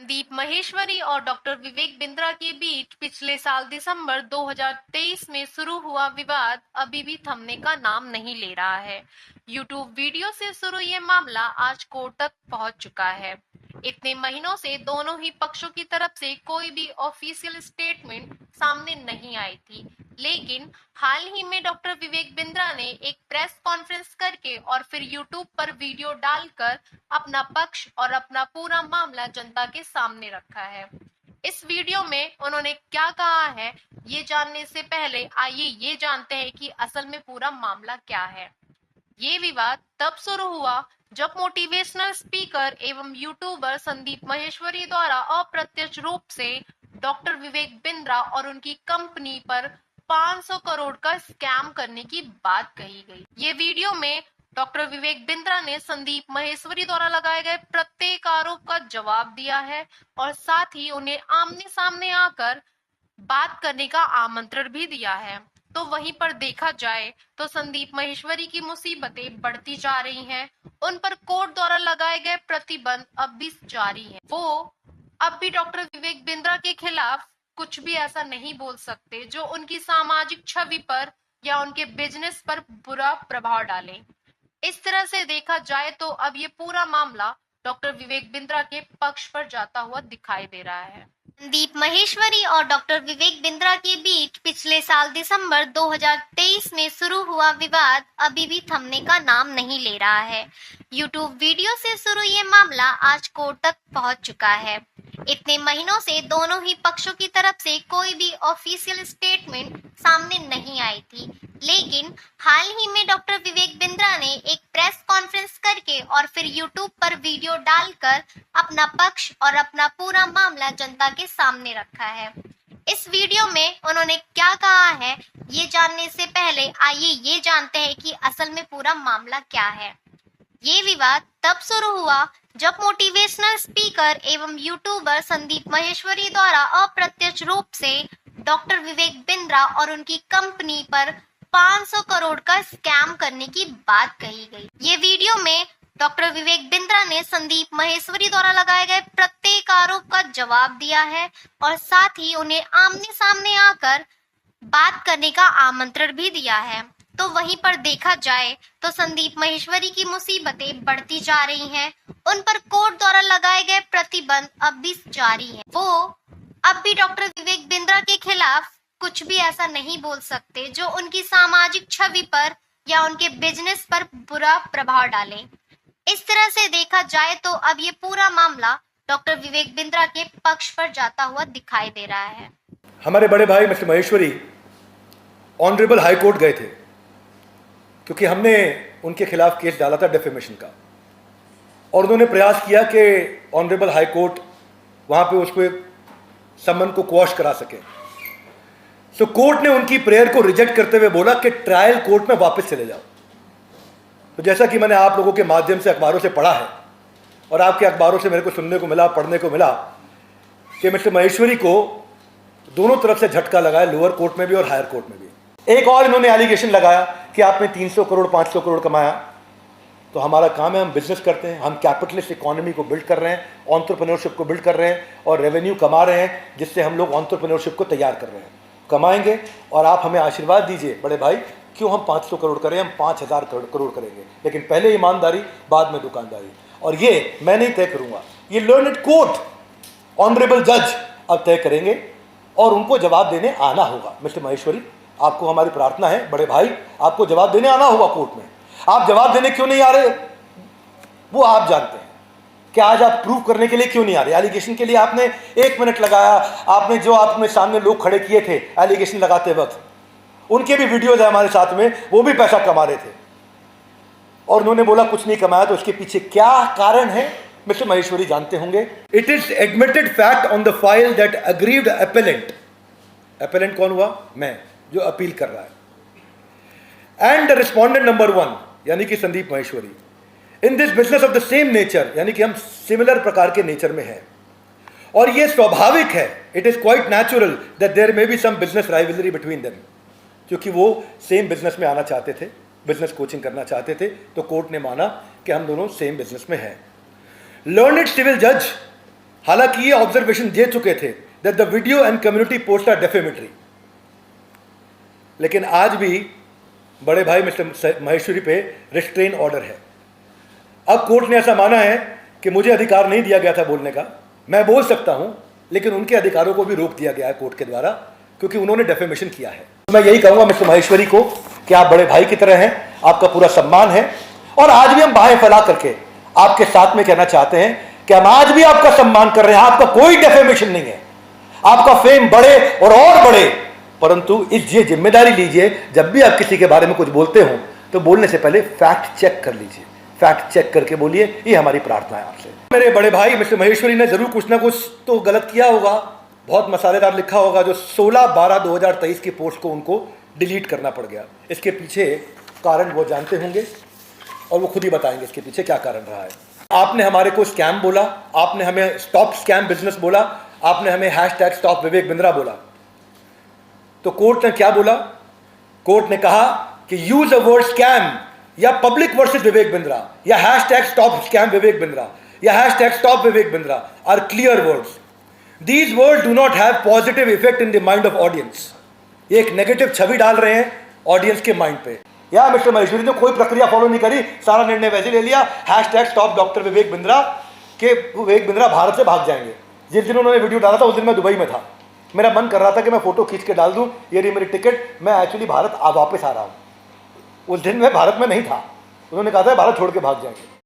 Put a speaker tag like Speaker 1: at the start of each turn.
Speaker 1: संदीप माहेश्वरी और डॉक्टर विवेक बिंद्रा के बीच पिछले साल दिसंबर 2023 में शुरू हुआ विवाद अभी भी थमने का नाम नहीं ले रहा है। यूट्यूब वीडियो से शुरू ये मामला आज कोर्ट तक पहुंच चुका है। इतने महीनों से दोनों ही पक्षों की तरफ से कोई भी ऑफिशियल स्टेटमेंट सामने नहीं आई थी, लेकिन हाल ही में डॉक्टर विवेक बिंद्रा ने एक प्रेस कॉन्फ्रेंस करके और फिर यूट्यूब पर वीडियो डालकर अपना पक्ष और अपना पूरा मामला जनता के सामने रखा है। इस वीडियो में उन्होंने क्या कहा है, ये जानने से पहले आइए ये जानते हैं कि असल में पूरा मामला क्या है। ये विवाद तब शुरू हुआ जब मोटिवेशनल स्पीकर एवं यूट्यूबर संदीप माहेश्वरी द्वारा अप्रत्यक्ष रूप से डॉक्टर विवेक बिंद्रा और उनकी कंपनी पर 500 करोड़ का स्कैम करने की बात कही गई। ये वीडियो में डॉक्टर विवेक बिंद्रा ने संदीप माहेश्वरी द्वारा लगाए गए प्रत्येक आरोप का जवाब दिया है और साथ ही उन्हें आमने सामने आकर बात करने का आमंत्रण भी दिया है। तो वहीं पर देखा जाए तो संदीप माहेश्वरी की मुसीबतें बढ़ती जा रही हैं। उन पर कोर्ट द्वारा लगाए गए प्रतिबंध अब भी जारी है। वो अब भी डॉक्टर विवेक बिंद्रा के खिलाफ कुछ भी ऐसा नहीं बोल सकते जो उनकी सामाजिक छवि पर या उनके बिजनेस पर बुरा प्रभाव डाले। इस तरह से देखा जाए तो अब ये पूरा मामला डॉक्टर विवेक बिंद्रा के पक्ष पर जाता हुआ दिखाई दे रहा है।
Speaker 2: संदीप माहेश्वरी और डॉक्टर विवेक बिंद्रा के बीच पिछले साल दिसंबर 2023 में शुरू हुआ विवाद अभी भी थमने का नाम नहीं ले रहा है। यूट्यूब वीडियो से शुरू ये मामला आज कोर्ट तक पहुंच चुका है। इतने महीनों से दोनों ही पक्षों की तरफ से कोई भी ऑफिशियल स्टेटमेंट सामने नहीं आई थी, लेकिन हाल ही में डॉक्टर विवेक बिंद्रा ने एक प्रेस कॉन्फ्रेंस करके और फिर यूट्यूब पर वीडियो डालकर अपना पक्ष और अपना पूरा मामला जनता के सामने रखा है। इस वीडियो में उन्होंने क्या कहा है, ये जानने से पहले आइए ये जानते हैं कि असल में पूरा मामला क्या है। ये विवाद तब शुरू हुआ जब मोटिवेशनल स्पीकर एवं यूट्यूबर संदीप माहेश्वरी द्वारा अप्रत्यक्ष रूप से डॉक्टर विवेक बिंद्रा और उनकी कंपनी पर 500 करोड़ का स्कैम करने की बात कही गई। ये वीडियो में डॉक्टर विवेक बिंद्रा ने संदीप माहेश्वरी द्वारा लगाए गए प्रत्येक आरोप का जवाब दिया है और साथ ही उन्हें आमने सामने आकर बात करने का आमंत्रण भी दिया है। तो वहीं पर देखा जाए तो संदीप माहेश्वरी की मुसीबतें बढ़ती जा रही हैं। उन पर कोर्ट द्वारा लगाए गए प्रतिबंध अब भी जारी है। वो अब भी डॉक्टर विवेक बिंद्रा के खिलाफ कुछ भी ऐसा नहीं बोल सकते जो उनकी सामाजिक छवि पर या उनके बिजनेस पर बुरा प्रभाव डाले। इस तरह से देखा जाए तो अब ये पूरा मामला डॉक्टर विवेक बिंद्रा के पक्ष पर जाता हुआ दिखाई दे रहा है।
Speaker 3: हमारे बड़े भाई mister Maheshwari honourable high court गए थे क्योंकि हमने उनके खिलाफ केस डाला था डेफेमेशन का, और उन्होंने प्रयास किया कि ऑनरेबल हाई कोर्ट वहाँ पे उसको एक सम्मन को क्वॉश करा सके। सो कोर्ट ने उनकी प्रेयर को रिजेक्ट करते हुए बोला कि ट्रायल कोर्ट में वापस चले जाओ। तो जैसा कि मैंने आप लोगों के माध्यम से अखबारों से पढ़ा है और आपके अखबारों से मेरे को सुनने को मिला, पढ़ने को मिला कि मिस्टर माहेश्वरी को दोनों तरफ से झटका लगा है, लोअर कोर्ट में भी और हायर कोर्ट में भी। एक और इन्होंने एलिगेशन लगाया कि आपने 300 करोड़ 500 करोड़ कमाया। तो हमारा काम है, हम बिजनेस करते हैं, हम कैपिटलिस्ट इकोनॉमी को बिल्ड कर रहे हैं, एंटरप्रेन्योरशिप को बिल्ड कर रहे हैं और रेवेन्यू कमा रहे हैं, जिससे हम लोग एंटरप्रेन्योरशिप को तैयार कर रहे हैं। कमाएंगे और आप हमें आशीर्वाद दीजिए बड़े भाई, क्यों हम 500 करोड़ करें, हम 5000 करोड़ करेंगे, लेकिन पहले ईमानदारी बाद में दुकानदारी। और ये मैं नहीं तय करूंगा, ये लर्नड कोर्ट ऑनरेबल जज अब तय करेंगे और उनको जवाब देने आना होगा। मिस्टर माहेश्वरी, आपको हमारी प्रार्थना है बड़े भाई, आपको जवाब देने आना होगा कोर्ट में। आप जवाब देने क्यों नहीं आ रहे वो आप जानते हैं कि आज आप प्रूव करने के लिए क्यों नहीं आ रहे। एलिगेशन के लिए आपने 1 मिनट लगाया, आपने जो आपने सामने लोग खड़े किए थे एलिगेशन लगाते वक्त, उनके भी वीडियोज है हमारे साथ में, वो भी पैसा कमा रहे थे और उन्होंने बोला कुछ नहीं कमाया। तो उसके पीछे क्या कारण है मिस्टर माहेश्वरी जानते होंगे। It is admitted fact on the file that aggrieved appellant, appellant कौन हुआ, मैं जो अपील कर रहा है, एंड द रिस्पोंडेंट नंबर 1 यानी कि Sandeep Maheshwari, in this business of the same nature, यानी कि हम सिमिलर प्रकार के नेचर में हैं और यह स्वाभाविक है, it is quite natural that there may be some business rivalry between them, क्योंकि वो सेम बिजनेस में आना चाहते थे, बिजनेस कोचिंग करना चाहते थे, तो कोर्ट ने माना कि हम दोनों सेम बिजनेस में हैं। लर्नड सिविल जज हालांकि ये ऑब्जर्वेशन दे चुके थे that the video and community post are defamatory, लेकिन आज भी बड़े भाई मिस्टर महेश्वरी पे रिस्ट्रेन ऑर्डर है। अब कोर्ट ने ऐसा माना है कि मुझे अधिकार नहीं दिया गया था बोलने का, मैं बोल सकता हूं, लेकिन उनके अधिकारों को भी रोक दिया गया है कोर्ट के द्वारा, क्योंकि उन्होंने डेफेमेशन किया है। मैं यही कहूंगा मिस्टर महेश्वरी को कि आप बड़े भाई की तरह हैं, आपका पूरा सम्मान है, और आज भी हम बाहें फैला करके आपके साथ में कहना चाहते हैं कि हम आज भी आपका सम्मान कर रहे हैं। आपका कोई डेफेमेशन नहीं है, आपका फेम बढ़े और बढ़े, परंतु ये जिम्मेदारी लीजिए, जब भी आप किसी के बारे में कुछ बोलते हो तो बोलने से पहले फैक्ट चेक कर लीजिए, फैक्ट चेक करके बोलिए, ये हमारी प्रार्थना है आपसे। मेरे बड़े भाई मिस्टर महेश्वरी ने जरूर कुछ ना कुछ तो गलत किया होगा, बहुत मसालेदार लिखा होगा जो 16/12/2023 की पोस्ट को उनको डिलीट करना पड़ गया। इसके पीछे कारण वो जानते होंगे और वो खुद ही बताएंगे इसके पीछे क्या कारण रहा है। आपने हमारे को स्कैम बोला, आपने हमें स्टॉप स्कैम बिजनेस बोला, आपने हमें #स्टॉप विवेक बिंद्रा बोला, तो कोर्ट ने क्या बोला? कोर्ट ने कहा कि यूज अ वर्ड स्कैम या पब्लिक वर्सेस विवेक बिंद्रा या #स्टॉप स्कैम विवेक बिंद्रा या #stop Vivek Bindra are clear words. These words do not have positive effect in the mind of audience. ये एक नेगेटिव छवि डाल रहे हैं ऑडियंस के माइंड पे। या मिस्टर महेश्वरी ने कोई प्रक्रिया फॉलो नहीं करी, सारा निर्णय वैसे ले लिया, #स्टॉप डॉक्टर विवेक बिंद्रा के विवेक बिंद्रा भारत से भाग जाएंगे। जिस दिन उन्होंने वीडियो डाला था उस दिन मैं दुबई में था, मेरा मन कर रहा था कि मैं फोटो खींच के डाल दूं, ये रही मेरी टिकट, मैं एक्चुअली भारत वापस आ रहा हूं। उस दिन मैं भारत में नहीं था, उन्होंने कहा था भारत छोड़ के भाग जाएंगे।